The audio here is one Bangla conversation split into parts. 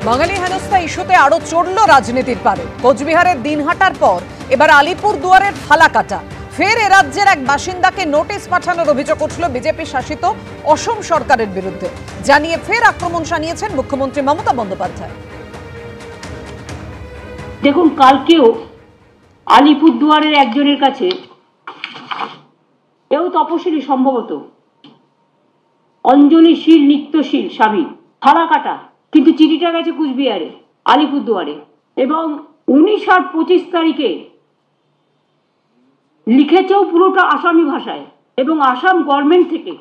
বাঙালি হেনস্থা ইস্যুতে আরো চড়ল রাজনীতির পারে। কোচবিহারের দিনহাটার পর এবার আলিপুর দুয়ারের ফালাকাটা। ফের এ রাজ্যের এক বাসিন্দাকে নোটিশ পাঠানোর অভিযোগ উঠল বিজেপি শাসিত অসম সরকারের বিরুদ্ধে। জানিয়ে ফের আক্রমণ শানিয়েছেন মুখ্যমন্ত্রী মমতা বন্দ্যোপাধ্যায়। দেখুন, কালকেও আলিপুর দুয়ারের একজনের কাছে, এও তপশিলি সম্ভবত, অঞ্জলিশীল নিত্যশীল স্বামী, ফালাকাটা, কিন্তু চিঠিটা গেছে কুচবিহারে আলিপুর দুয়ারে, এবং 19 আর 25 তারিখে লিখেছেও পুরোটা আসামি ভাষায়, এবং আসাম গভর্নমেন্ট থেকে,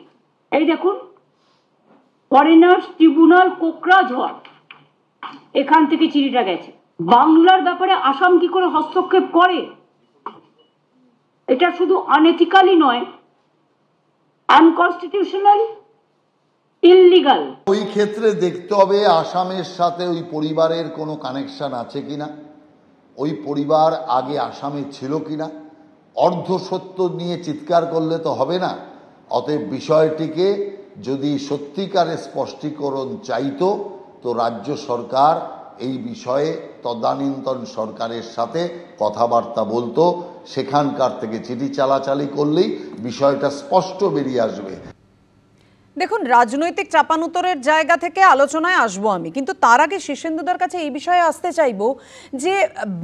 এই দেখুন, ফরেনার্স ট্রিব্যুনাল কোকরাঝড়, এখান থেকে চিঠিটা গেছে। বাংলার ব্যাপারে আসাম কি করে হস্তক্ষেপ করে? এটা শুধু আনএথিক্যালি নয়, আনকনস্টিটিউশনাল, ইললিগাল। ওই ক্ষেত্রে দেখতে হবে আসামের সাথে ওই পরিবারের কোনো কানেকশন আছে কিনা, ওই পরিবার আগে আসামে ছিল কিনা। অর্ধ সত্য নিয়ে চিৎকার করলে তো হবে না। অতএব বিষয়টিকে যদি সত্যিকারের স্পষ্টীকরণ চাইতো তো রাজ্য সরকার এই বিষয়ে তদানীন্তন সরকারের সাথে কথাবার্তা বলতো, সেখানকার থেকে চিঠি চালাচালি করলেই বিষয়টা স্পষ্ট বেরিয়ে আসবে। দেখুন, রাজনৈতিক চাপানুতরের জায়গা থেকে আলোচনায় আসবো আমি, কিন্তু তার আগে শীর্ষেন্দুদার কাছে এই বিষয়ে আসতে চাইবো যে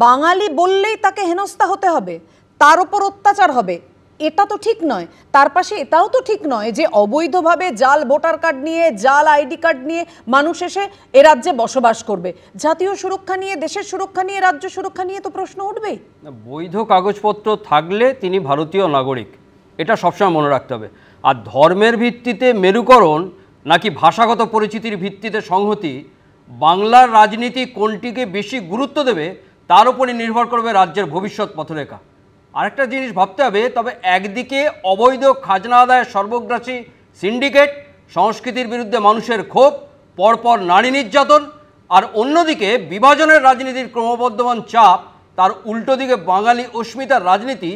বাঙালি বললেই তাকে হেনস্থা হতে হবে, তার উপর অত্যাচার হবে, এটা তো ঠিক নয়। তার পাশে এটাও তো ঠিক নয় যে অবৈধভাবে জাল ভোটার কার্ড নিয়ে, জাল আইডি কার্ড নিয়ে মানুষ এসে এ রাজ্যে বসবাস করবে। জাতীয় সুরক্ষা নিয়ে, দেশের সুরক্ষা নিয়ে, রাজ্য সুরক্ষা নিয়ে তো প্রশ্ন উঠবেই। বৈধ কাগজপত্র থাকলে তিনি ভারতীয় নাগরিক, এটা সবসময় মনে রাখতে হবে। আর ধর্মের ভিত্তিতে মেরুকরণ নাকি ভাষাগত পরিচিতির ভিত্তিতে সংহতি, বাংলার রাজনীতি কোনটিকে বেশি গুরুত্ব দেবে তার উপরই নির্ভর করবে রাজ্যের ভবিষ্যৎ পথরেখা। আরেকটা জিনিস ভাবতে হবে, তবে একদিকে অবৈধ খাজনা আদায়ের সর্বগ্রাসী সিন্ডিকেট, সংস্কৃতির বিরুদ্ধে মানুষের ক্ষোভ, পরপর নারী নির্যাতন, আর অন্যদিকে বিভাজনের রাজনীতির ক্রমবর্ধমান চাপ, তার উল্টো দিকে বাঙালি অস্মিতার রাজনীতি।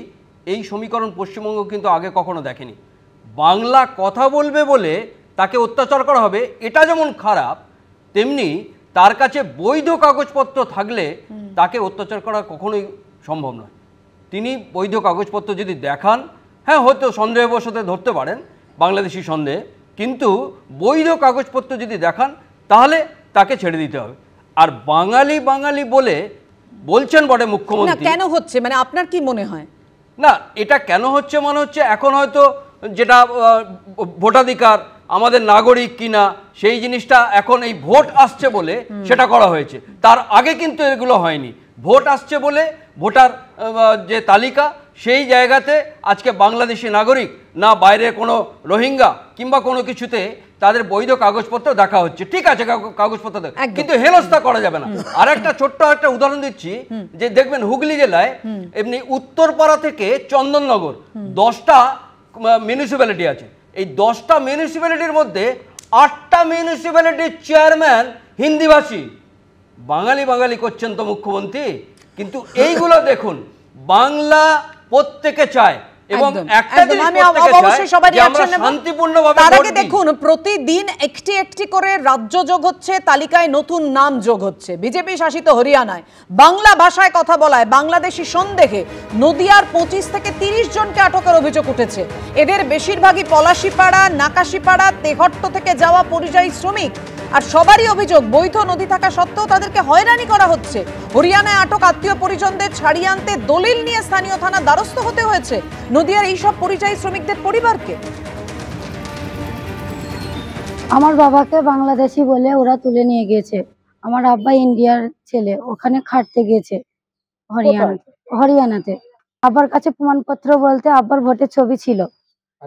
এই সমীকরণ পশ্চিমবঙ্গ কিন্তু আগে কখনো দেখেনি। বাংলা কথা বলবে বলে তাকে অত্যাচার করা হবে, এটা যেমন খারাপ, তেমনি তার কাছে বৈধ কাগজপত্র থাকলে তাকে অত্যাচার করা কখনোই সম্ভব নয়। তিনি বৈধ কাগজপত্র যদি দেখান, হ্যাঁ হয়তো সন্দেহবশত ধরতে পারেন, বাংলাদেশি সন্দেহে, কিন্তু বৈধ কাগজপত্র যদি দেখান তাহলে তাকে ছেড়ে দিতে হবে। আর বাঙালি বাঙালি বলে বলছেন বটে মুখ্যমন্ত্রী, কেন হচ্ছে, মানে আপনার কি মনে হয়? না, এটা কেন হচ্ছে মনে হচ্ছে এখন হয়তো যেটা ভোটাধিকার, আমাদের নাগরিক কিনা, সেই জিনিসটা এখন এই ভোট আসছে বলে সেটা করা হয়েছে। তার আগে কিন্তু এগুলো হয়নি। ভোট আসছে বলে ভোটার যে তালিকা, সেই জায়গাতে আজকে বাংলাদেশি নাগরিক না বাইরে কোনো রোহিঙ্গা কিংবা কোনো কিছুতে তাদের বৈধ কাগজপত্র দেখা হচ্ছে। ঠিক আছে, কাগজপত্র দেখা, কিন্তু হেনস্থা করা যাবে না। আর একটা ছোট্ট একটা উদাহরণ দিচ্ছি, যে দেখবেন হুগলি জেলায় এমনি উত্তরপাড়া থেকে চন্দননগর 10টা মিউনিসিপ্যালিটি আছে। এই 10টা মিউনিসিপ্যালিটির মধ্যে 8টা মিউনিসিপ্যালিটির চেয়ারম্যান হিন্দিভাষী। বাঙালি বাঙালি করছেন তো মুখ্যমন্ত্রী, কিন্তু এইগুলো দেখুন, বাংলা প্রত্যেকে চায় এবং একটা শান্তিপূর্ণভাবে। তার আগে দেখুন, প্রতিদিন একটি একটি করে রাজ্য যোগ হচ্ছে, তালিকায় নতুন নাম যোগ হচ্ছে। বিজেপি শাসিত হরিয়ানায় বাংলা ভাষায় কথা বলায় বাংলাদেশি সন্দেহে নদিয়ার 25 থেকে 30 জনকে আটকের অভিযোগ উঠেছে। এদের বেশিরভাগই পলাশিপাড়া, নাকাশিপাড়া, তেহট্ট থেকে যাওয়া পরিযায়ী শ্রমিক। আর সবারই অভিযোগ, বৈধ নথি থাকা সত্ত্বেও তাদেরকে হয়রানি করা হচ্ছে। হরিয়ানায় আটক আত্মীয় পরিজনদের ছাড়িয়ে আনতে দলিল নিয়ে স্থানীয় থানা দ্বারস্থ হতে হয়েছে নদিয়ার এইসব পরিযায়ী শ্রমিকদের পরিবারকে। আমার বাবাকে বাংলাদেশি বলে ওরা তুলে নিয়ে গিয়েছে। আমার আব্বা ইন্ডিয়ার ছেলে, ওখানে খাটতে গিয়েছে হরিয়ানাতে। আব্বার কাছে প্রমাণপত্র বলতে আব্বার ভোটের ছবি ছিল,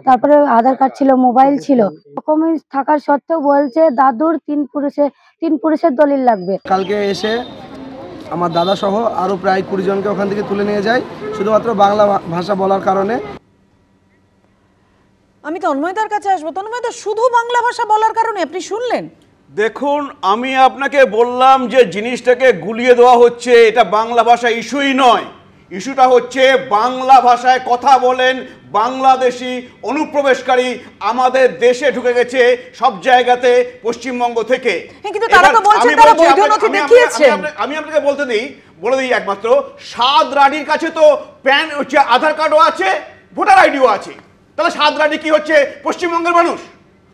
তারপরে আধার কার্ড ছিল, মোবাইল ছিল। ডকুমেন্টস থাকার সত্ত্বেও বলছে দাদুর 3 পুরুষের দলিল লাগবে। কালকে এসে আমার দাদা সহ আরো প্রায় 20 জনকে ওখান থেকে তুলে নিয়ে যায় শুধুমাত্র বাংলা ভাষা বলার কারণে। আমি তন্ময়দার কাছে আসবো। তন্ময়দা, শুধু বাংলা ভাষা বলার কারণে আপনি শুনলেন? দেখুন, আমি আপনাকে বললাম যে জিনিসটাকে গুলিয়ে দেওয়া হচ্ছে, এটা বাংলা ভাষা ইস্যুই নয়, ইস্যুটা হচ্ছে বাংলা ভাষায় কথা বলেন বাংলাদেশি অনুপ্রবেশকারী আমাদের দেশে ঢুকে গেছে সব জায়গাতে পশ্চিমবঙ্গ থেকে। কিন্তু তারা তো বলছেন তারা বৈধ নথি দেখিয়েছেন। আমি আপনাকে বলে দিই একমাত্র সাদ রানীর কাছে তো প্যান হচ্ছে, আধার কার্ডও আছে, ভোটার আইডিও আছে। তাহলে সাদ রানী কি হচ্ছে পশ্চিমবঙ্গের মানুষ?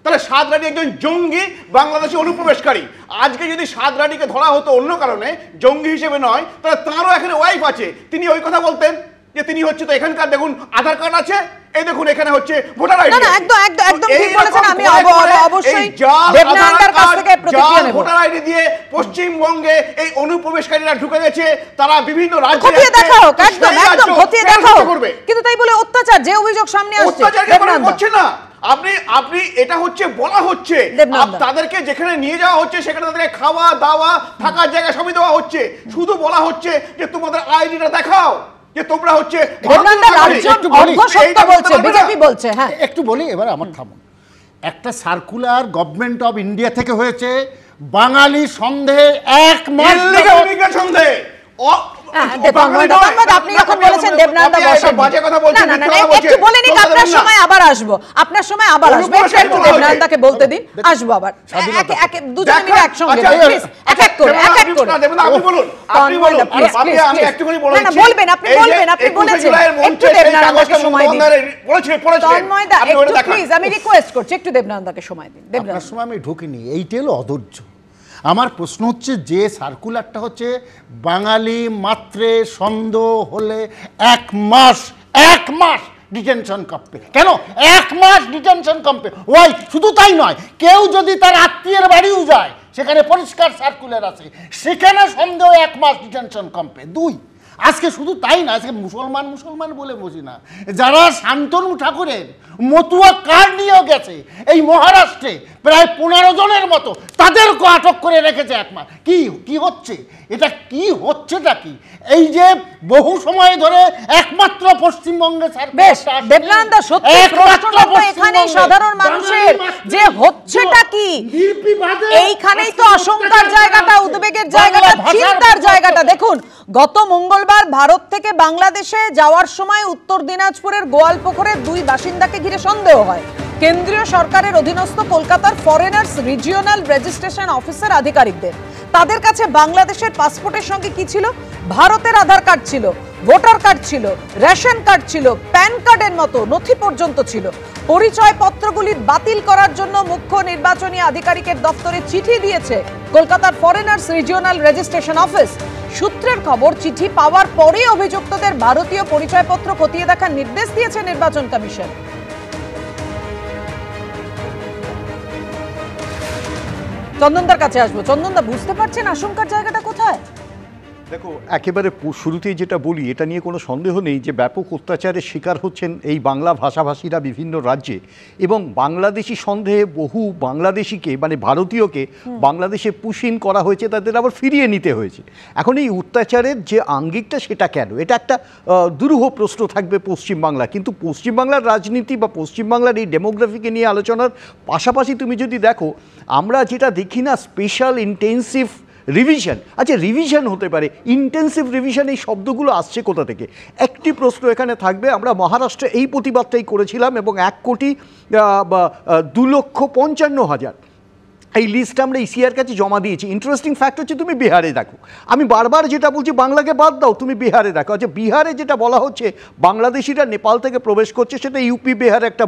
তাহলে সাদ রানী একজন জঙ্গি বাংলাদেশি অনুপ্রবেশকারী। আজকে যদি সাদ রানীকে ধরা হতো অন্য কারণে, জঙ্গি হিসেবে নয়, তাহলে তাঁরও এখানে ওয়াইফ আছে, তিনি ওই কথা বলতেন যে তিনি হচ্ছে তো এখানকার দেখুন আধার কার্ড আছে, এই দেখুন এখানে হচ্ছে ভোটার আইডি। না একদম একদম ঠিক বলেছেন। আমি অবশ্যই দেবনান্দার কাছ থেকে প্রতিক্রিয়া নেব। ভোটার আইডি দিয়ে পশ্চিমবঙ্গে এই অনুপ্রবেশকারীরা ঢুকে গেছে, তারা বিভিন্ন রাজ্যে খতিয়ে দেখা হোক, একদম খতিয়ে দেখা হোক। কিন্তু তাই বলে অত্যাচার যে অভিযোগ সামনে আসছে দেবনান্দা হচ্ছে না। আপনি এটা হচ্ছে বলা হচ্ছে তাদেরকে যেখানে নিয়ে যাওয়া হচ্ছে সেখানে তাদেরকে খাওয়া দাওয়া থাকার জায়গা সবই দেওয়া হচ্ছে, শুধু বলা হচ্ছে যে তোমাদের আইডিটা দেখাও, যে তোমরা হচ্ছে বিজেপি বলছে। হ্যাঁ একটু বলি এবার, আমার থামুন। একটা সার্কুলার গভর্নমেন্ট অফ ইন্ডিয়া থেকে হয়েছে, বাঙালি সন্দেহে 1 মাস সন্দেহ। আপনি যখন বলেছেন দেবনান্দা বসেন, একটু বলে নিক, আপনার সময় আবার আসবো, আপনার সময় আবার আসবে, একটু দেবনান্দাকে বলতে দিন, আসবো আবার দুজনে মিলে একসঙ্গে এক এক করে বলবেন। আপনি বলেছেন, একটু দেবনান্দাকে সময় দিন। তন্ময়দা একটু প্লিজ, আমি রিকোয়েস্ট করছি, একটু দেবনান্দাকে সময় দিন। আপনার সময় আমি ঢুকিনি, এইটা হলো অধৈর্য। আমার প্রশ্ন হচ্ছে যে সার্কুলারটা হচ্ছে বাঙালি মাত্রে সন্দেহ হলে 1 মাস ডিটেনশন কমবে। কেন 1 মাস ডিটেনশন কমবে? ওয়াই? শুধু তাই নয়, কেউ যদি তার আত্মীয়ের বাড়িও যায়, সেখানে পরিষ্কার সার্কুলার আছে, সেখানে সন্দেহ 1 মাস ডিটেনশন কমবে। 2, আজকে শুধু তাই না, আজকে মুসলমান বলে বুঝি না, যারা শান্তনু ঠাকুরের মতুয়া কার্ড নিয়েও গেছে এই মহারাষ্ট্রে প্রায় 15 জনের মতো, তাদেরকে আটক করে রেখেছে 1 মাস। কি হচ্ছে এটা? কি হচ্ছেটা কি? এই যে বহু সময় ধরে একমাত্র পশ্চিমবঙ্গে দেবনান্দা সত্যি প্রশ্নটা এখানে সাধারণ মানুষের যে হচ্ছেটা কি, এইখানেই তো আশঙ্কার জায়গাটা, উদ্বেগের জায়গাটা, চিন্তার জায়গাটা। দেখুন, গত মঙ্গলবার ভারত থেকে বাংলাদেশে যাওয়ার সময় উত্তর দিনাজপুরের গোয়ালপুকুরে 2 বাসিন্দাকে ঘিরে সন্দেহ হয়। কেন্দ্রীয় সরকারের অধীনস্থ কলকাতার ফরেনার্স রিজিওনাল রেজিস্ট্রেশন অফিসের আধিকারিকদের, তাদের কাছে বাংলাদেশের পাসপোর্টের সঙ্গে কি ছিল? ভারতের আধার কার্ড ছিল, ভোটার কার্ড ছিল, রেশন কার্ড ছিল, প্যান কার্ডের মতো নথি পর্যন্ত ছিল। পরিচয় পত্রগুলি বাতিল করার জন্য মুখ্য নির্বাচনী আধিকারিকের দপ্তরে চিঠি দিয়েছে কলকাতার ফরেনার্স রিজিওনাল রেজিস্ট্রেশন অফিস। সূত্রের খবর, চিঠি পাওয়ার পরে অভিযুক্তদের ভারতীয় পরিচয়পত্র খতিয়ে দেখার নির্দেশ দিয়েছে নির্বাচন কমিশন। চন্দনদার কাছে আসবো। চন্দনদা, বুঝতে পারছেন আশঙ্কার জায়গাটা কোথায়? দেখো, একেবারে শুরুতেই যেটা বলি, এটা নিয়ে কোনো সন্দেহ নেই যে ব্যাপক অত্যাচারের শিকার হচ্ছেন এই বাংলা ভাষাভাষীরা বিভিন্ন রাজ্যে, এবং বাংলাদেশি সন্দেহে বহু বাংলাদেশিকে, মানে ভারতীয়কে বাংলাদেশে পুশিন করা হয়েছে, তাদের আবার ফিরিয়ে নিতে হয়েছে। এখন এই অত্যাচারের যে আঙ্গিকটা, সেটা কেন? এটা একটা দুরূহ প্রশ্ন থাকবে পশ্চিমবাংলা। কিন্তু পশ্চিমবাংলার রাজনীতি বা পশ্চিমবাংলার এই ডেমোগ্রাফিকে নিয়ে আলোচনার পাশাপাশি তুমি যদি দেখো, আমরা যেটা দেখি না, স্পেশাল ইন্টেন্সিভ রিভিশন। আচ্ছা, রিভিশন হতে পারে, ইন্টেন্সিভ রিভিশন, এই শব্দগুলো আসছে কোথা থেকে? একটি প্রশ্ন এখানে থাকবে। আমরা মহারাষ্ট্রে এই প্রতিবাদটাই করেছিলাম এবং 1,02,55,000 এই লিস্ট আমরা ইসিআর কাছে জমা দিয়েছি। ইন্টারেস্টিং ফ্যাক্ট হচ্ছে, তুমি বিহারে দেখো, আমি বারবার যেটা বলছি, বাংলাকে বাদ দাও, তুমি বিহারে দেখো। আচ্ছা, বিহারে যেটা বলা হচ্ছে বাংলাদেশিরা নেপাল থেকে প্রবেশ করছে, সেটা ইউপি বিহার একটা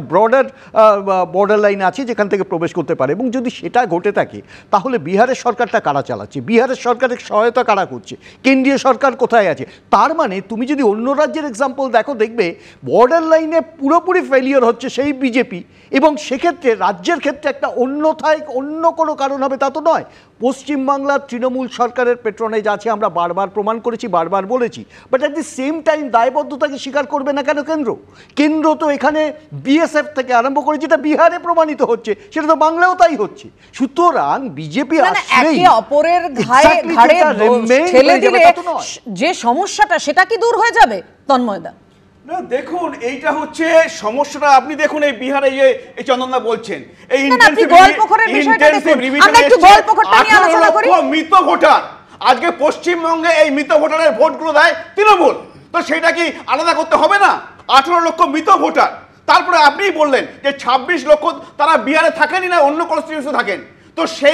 বর্ডার লাইন আছে যেখান থেকে প্রবেশ করতে পারে। এবং যদি সেটা ঘটে থাকে, তাহলে বিহারের সরকারটা কারা চালাচ্ছে? বিহারের সরকারের সহায়তা কারা করছে? কেন্দ্রীয় সরকার কোথায় আছে? তার মানে তুমি যদি অন্য রাজ্যের এক্সাম্পল দেখো, দেখবে বর্ডার লাইনে পুরোপুরি ফেলিওর হচ্ছে সেই বিজেপি, এবং সেক্ষেত্রে রাজ্যের ক্ষেত্রে একটা অন্যথায় অন্য কোনো কারণ হবে তা তো নয়। পশ্চিমবাংলার তৃণমূল সরকারের পেট্রোনেজ আছে, আমরা বারবার প্রমাণ করেছি, বারবার বলেছি। But at the same time দায়বদ্ধতাকে স্বীকার করবে না কেন কেন্দ্র? তো এখানে বিএসএফ থেকে আরম্ভ করে যেটা বিহারে প্রমাণিত হচ্ছে, সেটা তো বাংলাও তাই হচ্ছে। সুতরাং বিজেপি অপরের ঘাড়ে ঠেলে দিলে যে সমস্যাটা, সেটা কি দূর হয়ে যাবে? তন্ময়দা, না দেখুন, এইটা হচ্ছে সমস্যাটা। আপনি দেখুন, এই বিহারে এই চন্দনদা বলছেন, এই মৃত ভোটার, আজকে পশ্চিমবঙ্গে এই মৃত ভোটারের ভোটগুলো দেয় তৃণমূল। তো সেটা কি আলাদা করতে হবে না? 18 লক্ষ মৃত ভোটার, তারপরে আপনিই বললেন যে 26 লক্ষ তারা বিহারে থাকেনই না, অন্য কনস্টিটিউশনে থাকেন। তো সে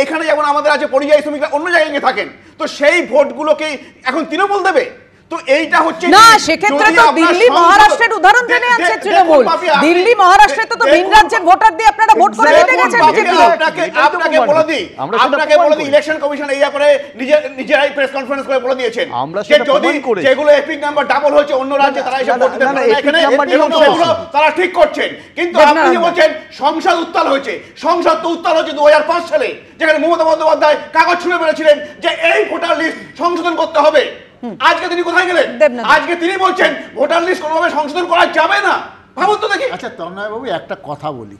এখানে যেমন আমাদের আছে পরিযায়ী শ্রমিকরা অন্য জায়গায় গিয়ে থাকেন, তো সেই ভোটগুলোকে এখন তৃণমূল দেবে? তো এইটা হচ্ছে না, সেক্ষেত্রে তো দিল্লি মহারাষ্ট্রের উদাহরণ টেনে আনছে তৃণমূল। দিল্লি মহারাষ্ট্রে তো ভিন রাজ্যের ভোটার দিয়ে আপনারা ভোট করে জিতে গেছেন বিজেপি। আপনাকে বলে দিই ইলেকশন কমিশন এই ব্যাপারে নিজেরাই প্রেস কনফারেন্স করে বলে দিয়েছেন যে যদি যেগুলো এপিক নাম্বার ডাবল হয়েছে অন্য রাজ্যে তারা এসে ভোট দিতে পারে না এখানে, এবং সেগুলো তারা ঠিক করছেন। কিন্তু আপনি যে বলছেন সংসদ উত্তাল হয়েছে, সংসদ তো উত্তাল হয়েছে 2005 সালে, যেখানে মমতা বন্দ্যোপাধ্যায় কাগজ ছুঁড়ে বেড়েছিলেন যে এই ভোটার লিস্ট সংশোধন করতে হবে। আজকে তিনি কোথায় গেলেন? আজকে তিনি বলছেন ভোটার লিস্ট কোনোভাবে সংশোধন করা যাবে না। ভাবুন তো দেখি। আচ্ছা তন্ময়বাবু, একটা কথা বলি,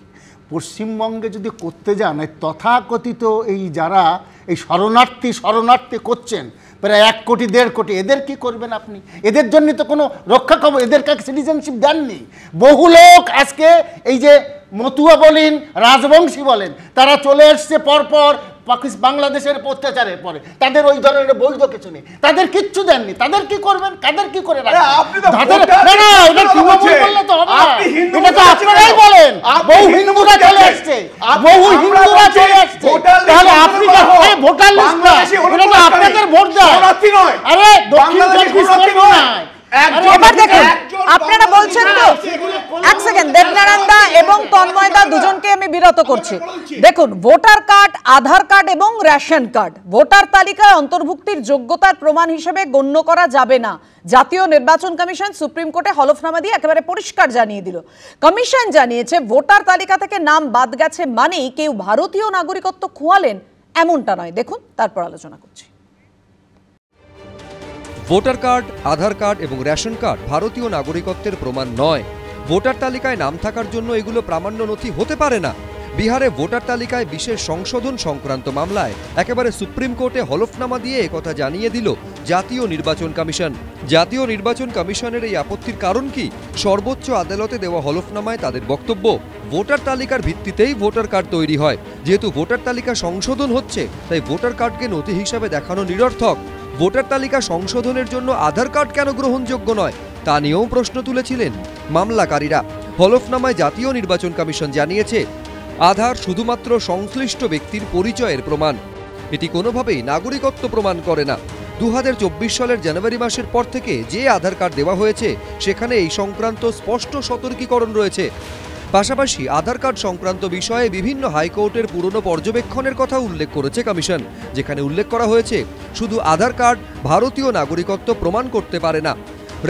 পশ্চিমবঙ্গে যদি করতে যান তথাকথিত এই যারা এই শরণার্থী করছেন প্রায় 1 কোটি 1.5 কোটি, এদের কি করবেন আপনি? এদের জন্য তো কোনো রক্ষা কবচ, এদের কাছে সিটিজেনশিপ দেননি। বহু লোক আজকে এই যে মতুয়া বলেন, রাজবংশী বলেন, তারা চলে এসছে পরপর বাংলাদেশের অত্যাচারের পরে, তাদের ওই ধরনের বৈধ কিছু নেই, তাদের কিচ্ছু দেননি। তাদের কি করবেন? তাদের কি করে আপনারাই বলেন বহু হিন্দুরা চলে আসছে, তাহলে আপনি ভোটার লিস্ট না, এটা তো আপনাদের ভোট দেয়। আরে দক্ষিণ চব্বিশ পরগনা এবার দেখুন, আপনারা বলছেন তো, এক সেকেন্ড, দেবনারায়ণ দা এবং তন্ময় দা দুজনকে আমি বিরত করছি। দেখুন, ভোটার কার্ড, আধার কার্ড এবং রেশন কার্ড ভোটার তালিকায় অন্তর্ভুক্তির যোগ্যতার প্রমাণ হিসেবে গণ্য করা যাবে না। জাতীয় নির্বাচন কমিশন সুপ্রিম কোর্টে হলফনামা দিয়ে একেবারে পরিষ্কার জানিয়ে দিল। কমিশন জানিয়েছে ভোটার তালিকা থেকে নাম বাদ গেছে মানেই কেউ ভারতীয় নাগরিকত্ব খোয়ালেন এমনটা নয়। দেখুন, তারপর আলোচনা করছি। ভোটার কার্ড, আধার কার্ড এবং রেশন কার্ড ভারতীয় নাগরিকত্বের প্রমাণ নয়। ভোটার তালিকায় নাম থাকার জন্য এগুলো প্রামাণ্য নথি হতে পারে না। বিহারে ভোটার তালিকায় বিশেষ সংশোধন সংক্রান্ত মামলায় একেবারে সুপ্রিম কোর্টে হলফনামা দিয়ে একথা জানিয়ে দিল জাতীয় নির্বাচন কমিশন। জাতীয় নির্বাচন কমিশনের এই আপত্তির কারণ কি? সর্বোচ্চ আদালতে দেওয়া হলফনামায় তাদের বক্তব্য, ভোটার তালিকার ভিত্তিতেই ভোটার কার্ড তৈরি হয়। যেহেতু ভোটার তালিকা সংশোধন হচ্ছে, তাই ভোটার কার্ডকে নথি হিসাবে দেখানো নিরর্থক। ভোটার তালিকা সংশোধনের জন্য আধার কার্ড কেন গ্রহণযোগ্য নয় তা নিয়েও প্রশ্ন তুলেছিলেন মামলাকারীরা। হলফনামায় জাতীয় নির্বাচন কমিশন জানিয়েছে, আধার শুধুমাত্র সংশ্লিষ্ট ব্যক্তির পরিচয়ের প্রমাণ, এটি কোনোভাবেই নাগরিকত্ব প্রমাণ করে না। 2024 সালের জানুয়ারি মাসের পর থেকে যে আধার কার্ড দেওয়া হয়েছে সেখানে এই সংক্রান্ত স্পষ্ট সতর্কীকরণ রয়েছে। পাশাপাশি আধার কার্ড সংক্রান্ত বিষয়ে বিভিন্ন হাইকোর্টের পুরনো পর্যবেক্ষণের কথা উল্লেখ করেছে কমিশন, যেখানে উল্লেখ করা হয়েছে শুধু আধার কার্ড ভারতীয় নাগরিকত্ব প্রমাণ করতে পারে না।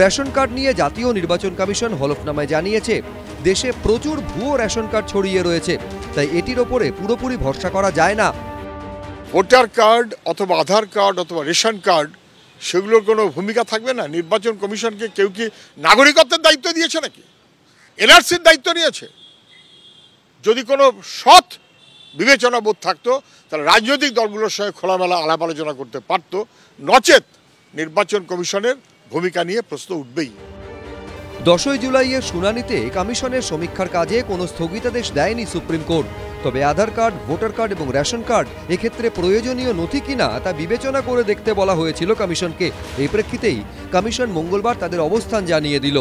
রেশন কার্ড নিয়ে জাতীয় নির্বাচন কমিশন হলফনামায় জানিয়েছে, দেশে প্রচুর ভুয়ো রেশন কার্ড ছড়িয়ে রয়েছে, তাই এটির ওপরে পুরোপুরি ভরসা করা যায় না। ভোটার কার্ড অথবা আধার কার্ড অথবা রেশন কার্ড সেগুলোর কোনো ভূমিকা থাকবে না? নির্বাচন কমিশনকে কেউ কি নাগরিকত্বের দায়িত্ব দিয়েছে নাকি? এনআরসির দায়িত্ব নিয়েছে? যদি কোনো সৎ বিবেচনাবোধ থাকতো তাহলে রাজনৈতিক দলগুলোর সঙ্গে খোলামেলা আলাপ আলোচনা করতে পারত, নচেত নির্বাচন কমিশনের ভূমিকা নিয়ে প্রশ্ন উঠবেই। 10 জুলাইয়ের শুনানিতে কমিশনের সমীক্ষার কাজে কোনো স্থগিতাদেশ দেয়নি সুপ্রিম কোর্ট। তবে আধার কার্ড, ভোটার কার্ড এবং রেশন কার্ড এক্ষেত্রে প্রয়োজনীয় নথি কিনা তা বিবেচনা করে দেখতে বলা হয়েছিল কমিশনকে। এই প্রেক্ষিতেই কমিশন মঙ্গলবার তাদের অবস্থান জানিয়ে দিল।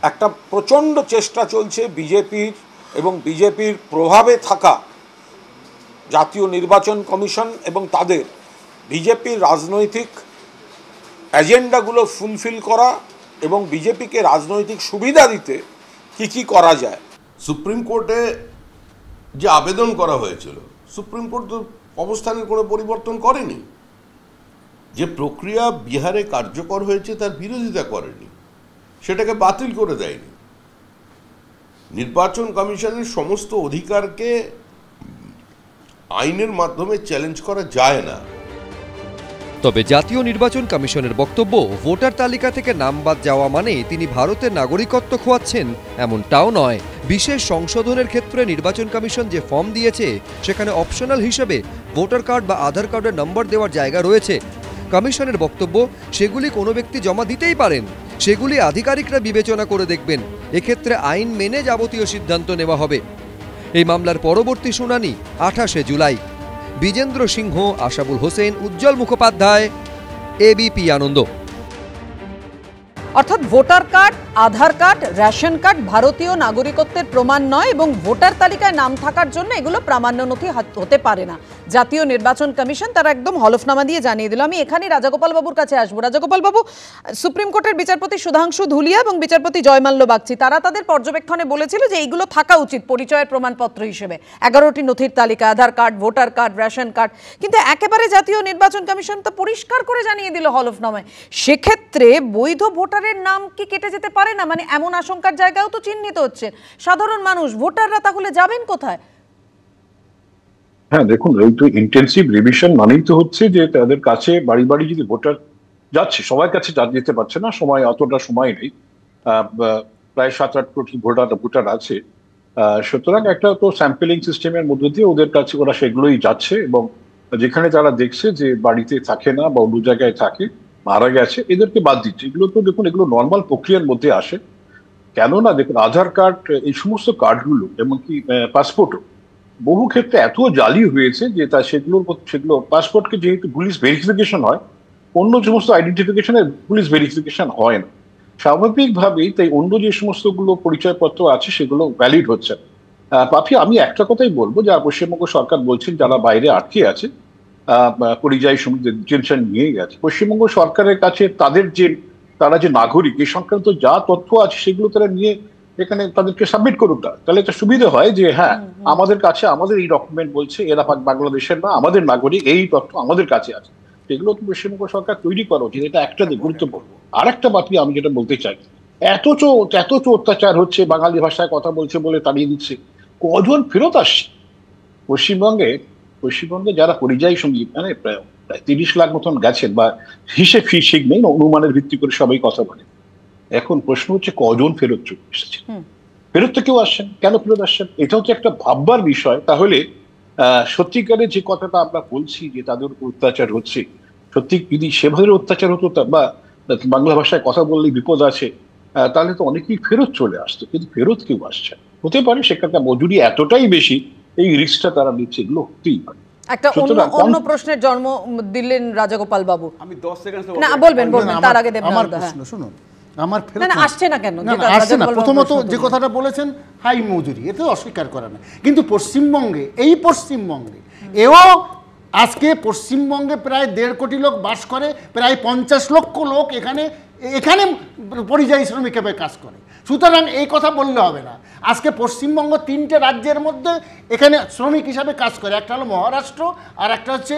একটা প্রচণ্ড চেষ্টা চলছে বিজেপির এবং বিজেপির প্রভাবে থাকা জাতীয় নির্বাচন কমিশন এবং তাদের বিজেপির রাজনৈতিক এজেন্ডাগুলো ফুলফিল করা এবং বিজেপিকে রাজনৈতিক সুবিধা দিতে কি করা যায়। সুপ্রিম কোর্টে যে আবেদন করা হয়েছিল, সুপ্রিম কোর্ট তো অবস্থানের কোনো পরিবর্তন করেনি। যে প্রক্রিয়া বিহারে কার্যকর হয়েছে তার বিরোধিতা করেনি, সেটাকে বাতিল করে দেয়নি। নির্বাচন কমিশনের সমস্ত অধিকারকে আইনের মাধ্যমে চ্যালেঞ্জ করা যায় না। তবে জাতীয় নির্বাচন কমিশনের বক্তব্য, ভোটার তালিকা থেকে নাম বাদ যাওয়া মানে তিনি ভারতের নাগরিকত্ব খোয়াচ্ছেন এমনটাও নয়। বিশেষ সংশোধনের ক্ষেত্রে নির্বাচন কমিশন যে ফর্ম দিয়েছে সেখানে অপশনাল হিসেবে ভোটার কার্ড বা আধার কার্ডের নম্বর দেওয়ার জায়গা রয়েছে। কমিশনের বক্তব্য, সেগুলি কোনো ব্যক্তি জমা দিতেই পারেন, সেগুলি আধিকারিকরা বিবেচনা করে দেখবেন। এক্ষেত্রে আইন মেনে যাবতীয় সিদ্ধান্ত নেওয়া হবে। এই মামলার পরবর্তী শুনানি 28 জুলাই। বিজেন্দ্র সিংহ, আশাবুল হোসেন, উজ্জ্বল মুখোপাধ্যায়, এবিপি আনন্দ। অর্থাৎ ভোটার কার্ড, আধার কার্ড, রেশন কার্ড ভারতীয় নাগরিকত্বের প্রমাণ নয় এবং ভোটার তালিকায় নাম থাকার জন্য এগুলো প্রামাণ্য নথি হতে পারে না। জাতীয় নির্বাচন কমিশন তারা একদম হলফনামা দিয়ে জানিয়ে দিল। আমি এখানে রাজাগোপাল বাবুর কাছে আসবো। রাজাগোপাল বাবু, সুপ্রিম কোর্টের বিচারপতি সুধাংশু ধুলিয়া এবং বিচারপতি জয়মাল্য বাগচি তারা তাদের পর্যবেক্ষণে বলেছিল যে এইগুলো থাকা উচিত পরিচয়ের প্রমাণপত্র হিসেবে, 11টি নথির তালিকা, Aadhaar card, voter card, ration card. কিন্তু একেবারে জাতীয় নির্বাচন কমিশন তো পরিষ্কার করে জানিয়ে দিল হলফনামায়, সেক্ষেত্রে বৈধ ভোটারের নাম কি কেটে যেতে পারে না? মানে এমন আশঙ্কার জায়গাও তো চিহ্নিত হচ্ছে সাধারণ মানুষ, ভোটাররা তাহলে যাবেন কোথায়? হ্যাঁ দেখুন, এই তো ইন্টেন্সিভ রিভিশন মানেই তো হচ্ছে যে তাদের কাছে বাড়ি বাড়ি যদি ভোটার যাচ্ছে, সবার কাছে যেতে পারছে না, সময় অতটা সময় নেই, প্রায় 7-8 কোটি ভোটার আছে, সুতরাং একটা তো স্যাম্পলিং সিস্টেমের মধ্যে দিয়ে ওদের কাছে ওরা সেগুলোই যাচ্ছে এবং যেখানে তারা দেখছে যে বাড়িতে থাকে না বা অন্য জায়গায় থাকে, মারা গেছে, এদেরকে বাদ দিচ্ছে। এগুলো তো দেখুন এগুলো নর্মাল প্রক্রিয়ার মধ্যে আসে। কেননা দেখুন আধার কার্ড, এই সমস্ত কার্ডগুলো এমনকি পাসপোর্টও বহু ক্ষেত্রে এত জালি হয়েছে যে তা সেগুলো পাসপোর্টকে যেহেতু পুলিশ ভেরিফিকেশন হয়, অন্য সমস্ত আইডেন্টিফিকেশনের পুলিশ ভেরিফিকেশন হয় না, স্বাভাবিকভাবেই তাই অন্য যে সমস্তগুলো পরিচয়পত্র আছে সেগুলো ভ্যালিড হচ্ছে। পাপি, আমি একটা কথাই বলবো, যা পশ্চিমবঙ্গ সরকার বলছেন যারা বাইরে আটকে আছে পরিযায়ী শ্রমিকদের ডিটেনশন নিয়ে গেছে, পশ্চিমবঙ্গ সরকারের কাছে তারা যে নাগরিক এই সংক্রান্ত যা তথ্য আছে সেগুলো তারা নিয়ে এখানে তাদেরকে সাবমিট করুক না, তাহলে এটা সুবিধা হয় যে হ্যাঁ আমাদের কাছে আমাদের এই ডকুমেন্ট বলছে এরা বাংলাদেশের না, আমাদের নাগরিক, এই তথ্য আমাদের কাছে আছে। এগুলো তো পশ্চিমবঙ্গ সরকার তৈরি করা উচিত, এটা একটা গুরুত্বপূর্ণ। আর একটা বাকি আমি যেটা বলতে চাই, এত অত্যাচার হচ্ছে, বাঙালি ভাষায় কথা বলছে বলে তাড়িয়ে দিচ্ছে, কজন ফেরত আসছে পশ্চিমবঙ্গে যারা পরিযায়ী শ্রমিক, মানে প্রায় 30 লাখ মতন গেছেন, বা হিসেব নেই, অনুমানের ভিত্তি করে সবাই কথা বলে। এখন প্রশ্ন হচ্ছে কজন ফেরত চলে এসেছে, ফেরত তো কেউ আসছেন, কেন ফেরত আসছেন? এটা হচ্ছে একটা ভাববার বিষয়। তাহলে সত্যিকারের যে কথাটা আমরা বলছি যে তাদের অত্যাচার হচ্ছে, সত্যি যদি সেভাবে অত্যাচার হতো বা বাংলা ভাষায় কথা বললে বিপদ আছে, তাহলে তো অনেকেই ফেরত চলে আসতো, কিন্তু ফেরত কেউ আসছে। হতে পারে সেখানকার মজুরি এতটাই বেশি, এই রিস্কটা তারা নিচ্ছে, এগুলো হতেই পারে। একটা অন্য প্রশ্নের জন্ম দিলেন রাজাগোপাল বাবু। আমি 10 সেকেন্ড না বলবেন, তার আগে দেবনাথ। আমার প্রশ্ন শুনুন, আমার আসছে না কেন? আসছে না। প্রথমত যে কথাটা বলেছেন হাই মজুরি, এটা অস্বীকার করা না, কিন্তু পশ্চিমবঙ্গে এও আজকে পশ্চিমবঙ্গে প্রায় 1.5 কোটি লোক বাস করে, প্রায় 50 লক্ষ লোক এখানে পরিযায়ী শ্রমিক হিসেবে কাজ করে। সুতরাং এই কথা বললে হবে না। আজকে পশ্চিমবঙ্গ 3টে রাজ্যের মধ্যে এখানে শ্রমিক হিসাবে কাজ করে, একটা হলো মহারাষ্ট্র, আর একটা হচ্ছে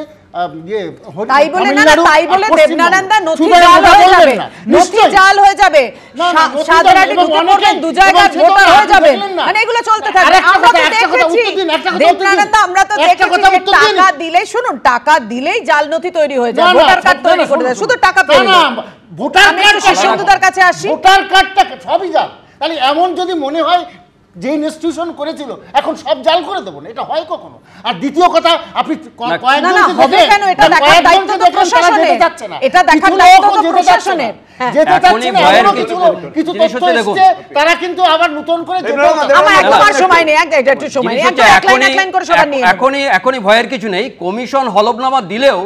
টাকা দিলেই জাল নথি তৈরি হয়ে যায়, ভোটার কার্ড তৈরি করে দেয়, শুধু টাকা পেয়ে ভোটার কাছে আসি, ভোটার কার্ডটা সবই জাল। তাহলে এমন যদি মনে হয় যে ইনস্টিটিউশন করেছিল এখন সব জাল করে দেবো না, এটা হয় কখনো? আর দ্বিতীয় কথা, আপনি তারা কিন্তু আবার নতুন করে এখনই ভয়ের কিছু নেই। কমিশন হলফনামা দিলেও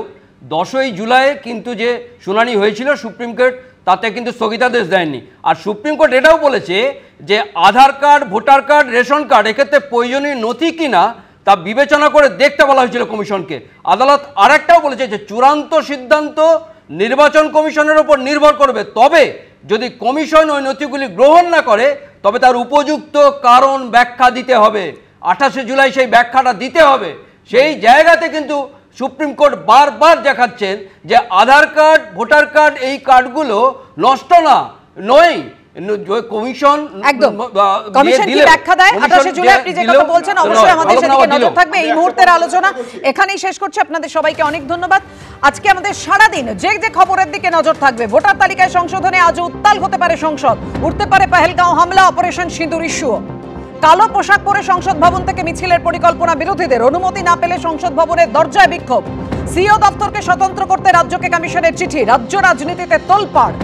10ই জুলাই কিন্তু যে শুনানি হয়েছিল সুপ্রিম কোর্ট, তাতে কিন্তু স্থগিতাদেশ দেয়নি। আর সুপ্রিম কোর্ট এটাও বলেছে যে Aadhaar card, voter card, ration card এক্ষেত্রে প্রয়োজনীয় নথি কিনা তা বিবেচনা করে দেখতে বলা হয়েছিল কমিশনকে। আদালত আরেকটাও বলেছে যে চূড়ান্ত সিদ্ধান্ত নির্বাচন কমিশনের উপর নির্ভর করবে, তবে যদি কমিশন ওই নথিগুলি গ্রহণ না করে তবে তার উপযুক্ত কারণ ব্যাখ্যা দিতে হবে। 28শে জুলাই সেই ব্যাখ্যাটা দিতে হবে। সেই জায়গাতে কিন্তু সুপ্রিম কোর্ট বারবার দেখাচ্ছেন যে আধার কার্ড, ভোটার কার্ড এই কার্ডগুলো নষ্ট নয়, কমিশন কি ব্যাখ্যা দেয় 28শে জুলাই আপনি যে কথা বলছেন, অবশ্যই আমাদের সেদিকে নজর থাকবে। এই মুহূর্তের আলোচনা এখানেই শেষ করছি। আপনাদের সবাইকে অনেক ধন্যবাদ। আজকে আমাদের সারাদিন যে খবরের দিকে নজর থাকবে, ভোটার তালিকায় সংশোধনে আজ উত্তাল হতে পারে সংসদ, উঠতে পারে পেহেলগাঁও হামলা, অপারেশন সিঁদুর ইস্যু। কালো পোশাক পরে সংসদ ভবন থেকে মিছিলের পরিকল্পনা, বিরোধীদের অনুমতি না পেলে সংসদ ভবনের দরজায় বিক্ষোভ। সিও দপ্তরকে স্বতন্ত্র করতে রাজ্যকে কমিশনের চিঠি, রাজ্য রাজনীতিতে তোলপাড়।